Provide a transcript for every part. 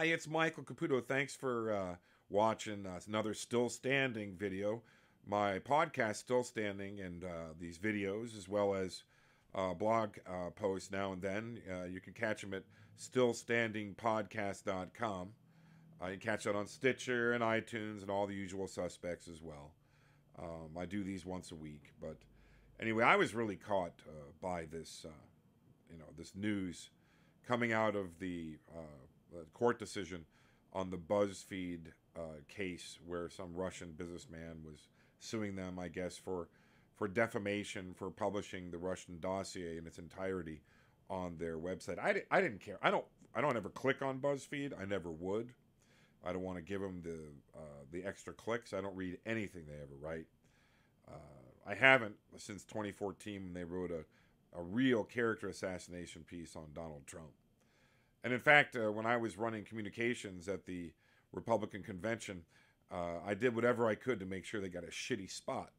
Hi, it's Michael Caputo. Thanks for watching another Still Standing video. My podcast, Still Standing, and these videos, as well as blog posts now and then. You can catch them at stillstandingpodcast.com. You can catch that on Stitcher and iTunes and all the usual suspects as well. I do these once a week. But anyway, I was really caught by this, this news coming out of the court decision on the BuzzFeed case where some Russian businessman was suing them, I guess, for defamation for publishing the Russian dossier in its entirety on their website. I didn't care. I don't ever click on BuzzFeed. I never would. I don't want to give them the extra clicks. I don't read anything they ever write. I haven't since 2014 when they wrote a real character assassination piece on Donald Trump. And in fact, when I was running communications at the Republican convention, I did whatever I could to make sure they got a shitty spot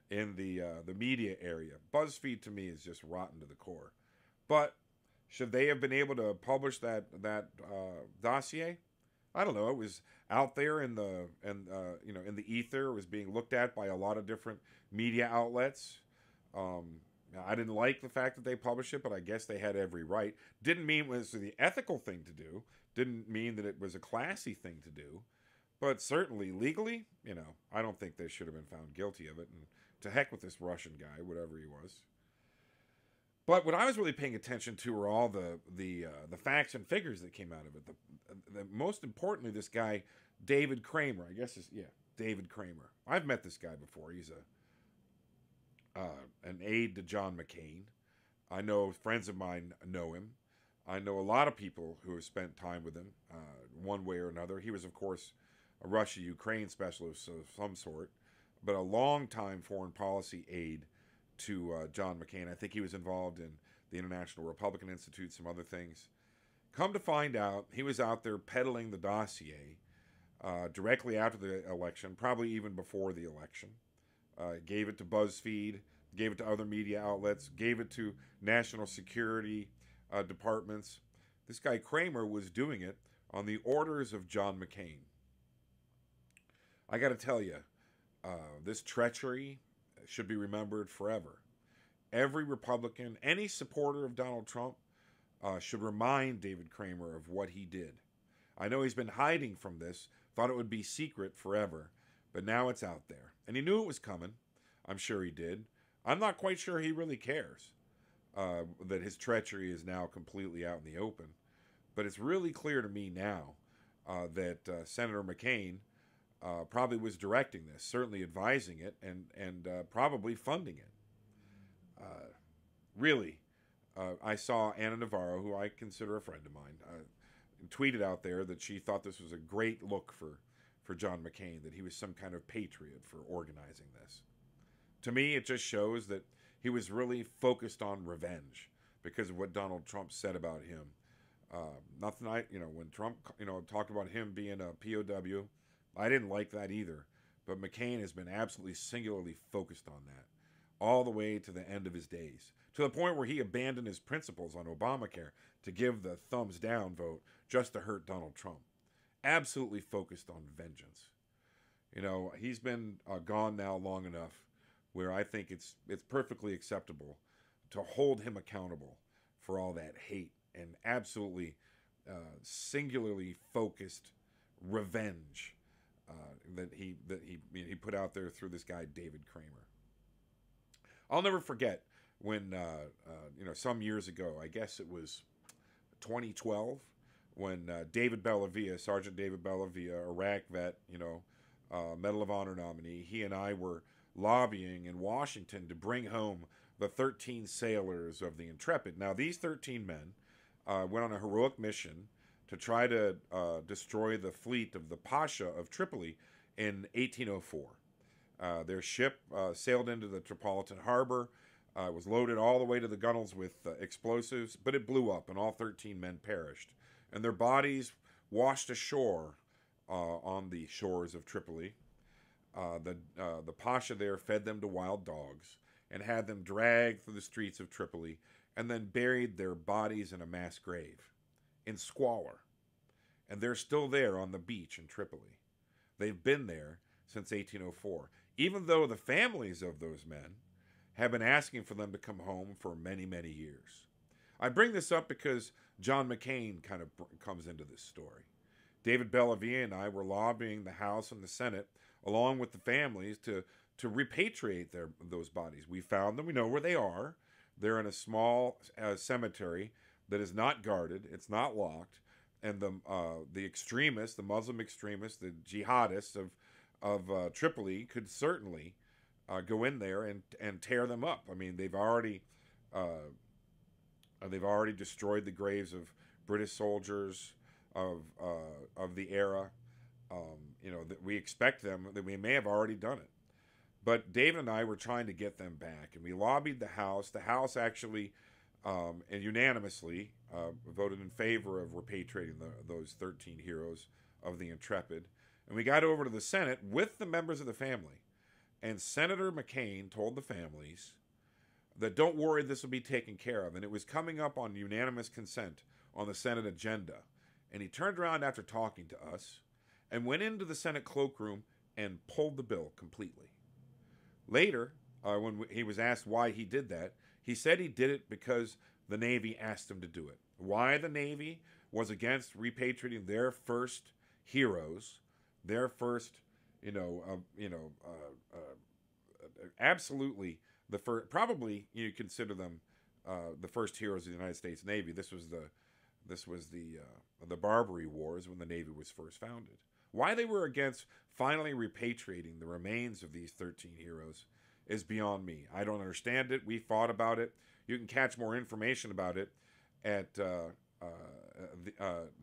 in the media area. BuzzFeed to me is just rotten to the core. But should they have been able to publish that dossier? I don't know. It was out there in the ether. It was being looked at by a lot of different media outlets. I didn't like the fact that they published it, but I guess they had every right. Didn't mean it was the ethical thing to do. Didn't mean that it was a classy thing to do. But certainly, legally, I don't think they should have been found guilty of it. And to heck with this Russian guy, whatever he was. But what I was really paying attention to were all the facts and figures that came out of it. Most importantly, this guy, David Kramer, David Kramer. I've met this guy before. He's an aide to John McCain. I know friends of mine know him. I know a lot of people who have spent time with him one way or another. He was, of course, a Russia-Ukraine specialist of some sort, but a long-time foreign policy aide to John McCain. I think he was involved in the International Republican Institute, some other things. Come to find out, he was out there peddling the dossier directly after the election, probably even before the election. Gave it to BuzzFeed, gave it to other media outlets, gave it to national security departments. This guy Kramer was doing it on the orders of John McCain. I got to tell you, this treachery should be remembered forever. Every Republican, any supporter of Donald Trump, should remind David Kramer of what he did. I know he's been hiding from this, thought it would be secret forever, but now it's out there. And he knew it was coming. I'm sure he did. I'm not quite sure he really cares that his treachery is now completely out in the open. But it's really clear to me now that Senator McCain probably was directing this, certainly advising it, and probably funding it. Really, I saw Anna Navarro, who I consider a friend of mine, tweeted out there that she thought this was a great look for John McCain, that he was some kind of patriot for organizing this. To me, it just shows that he was really focused on revenge because of what Donald Trump said about him. When Trump, talked about him being a POW, I didn't like that either. But McCain has been absolutely singularly focused on that all the way to the end of his days, to the point where he abandoned his principles on Obamacare to give the thumbs down vote just to hurt Donald Trump. Absolutely focused on vengeance. He's been gone now long enough where I think it's perfectly acceptable to hold him accountable for all that hate and absolutely singularly focused revenge that he put out there through this guy David Kramer. I'll never forget when some years ago, I guess it was 2012, when Sergeant David Bellavia, Iraq vet, Medal of Honor nominee, he and I were lobbying in Washington to bring home the 13 sailors of the Intrepid. Now, these 13 men went on a heroic mission to try to destroy the fleet of the Pasha of Tripoli in 1804. Their ship sailed into the Tripolitan harbor, was loaded all the way to the gunnels with explosives, but it blew up and all 13 men perished. And their bodies washed ashore on the shores of Tripoli. The Pasha there fed them to wild dogs and had them dragged through the streets of Tripoli and then buried their bodies in a mass grave in squalor. and they're still there on the beach in Tripoli. They've been there since 1804, even though the families of those men have been asking for them to come home for many, many years. I bring this up because John McCain kind of comes into this story. David Bellavia and I were lobbying the House and the Senate, along with the families, to repatriate those bodies. We found them. We know where they are. They're in a small cemetery that is not guarded. It's not locked. And the extremists, the Muslim extremists, the jihadists of Tripoli could certainly go in there and tear them up. I mean, they've already destroyed the graves of British soldiers of the era. That we expect them, that we may have already done it. But David and I were trying to get them back, and we lobbied the House. The House actually, and unanimously, voted in favor of repatriating those 13 heroes of the Intrepid. And we got over to the Senate with the members of the family. And Senator McCain told the families that don't worry, this will be taken care of. And it was coming up on unanimous consent on the Senate agenda. And he turned around after talking to us and went into the Senate cloakroom and pulled the bill completely. Later, when he was asked why he did that, he said he did it because the Navy asked him to do it. Why the Navy was against repatriating their first heroes, their first, absolutely the first. Probably you consider them the first heroes of the United States Navy. This was the Barbary Wars when the Navy was first founded. Why they were against finally repatriating the remains of these 13 heroes is beyond me. I don't understand it. We fought about it. You can catch more information about it at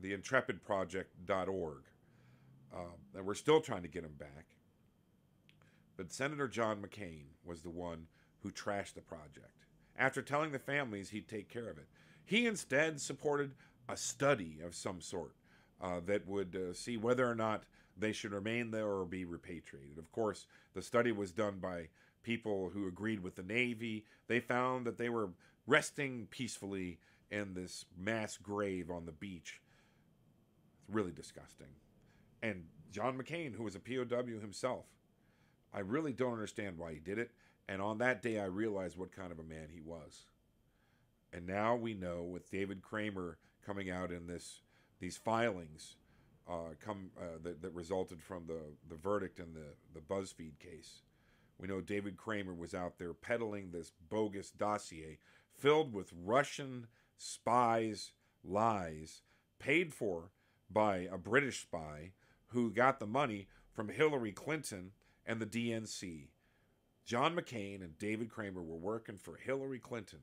theintrepidproject.org. And we're still trying to get them back. But Senator John McCain was the one who trashed the project. After telling the families he'd take care of it, he instead supported a study of some sort that would see whether or not they should remain there or be repatriated. Of course, the study was done by people who agreed with the Navy. They found that they were resting peacefully in this mass grave on the beach. It's really disgusting. And John McCain, who was a POW himself, I really don't understand why he did it. And on that day, I realized what kind of a man he was. And now we know, with David Kramer coming out in these filings that resulted from the verdict in the BuzzFeed case. We know David Kramer was out there peddling this bogus dossier filled with Russian spies' lies, paid for by a British spy who got the money from Hillary Clinton and the DNC. John McCain and David Kramer were working for Hillary Clinton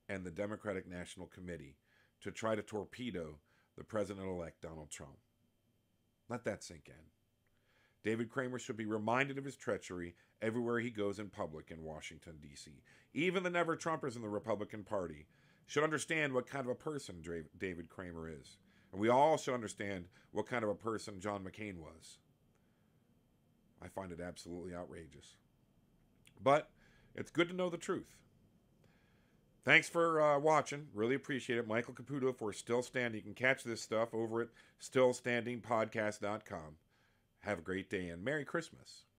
and the Democratic National Committee to try to torpedo the president-elect Donald Trump. Let that sink in. David Kramer should be reminded of his treachery everywhere he goes in public in Washington, D.C. Even the never-Trumpers in the Republican Party should understand what kind of a person David Kramer is. And we all should understand what kind of a person John McCain was. I find it absolutely outrageous. But it's good to know the truth. Thanks for watching. Really appreciate it. Michael Caputo for Still Standing. You can catch this stuff over at stillstandingpodcast.com. Have a great day and Merry Christmas.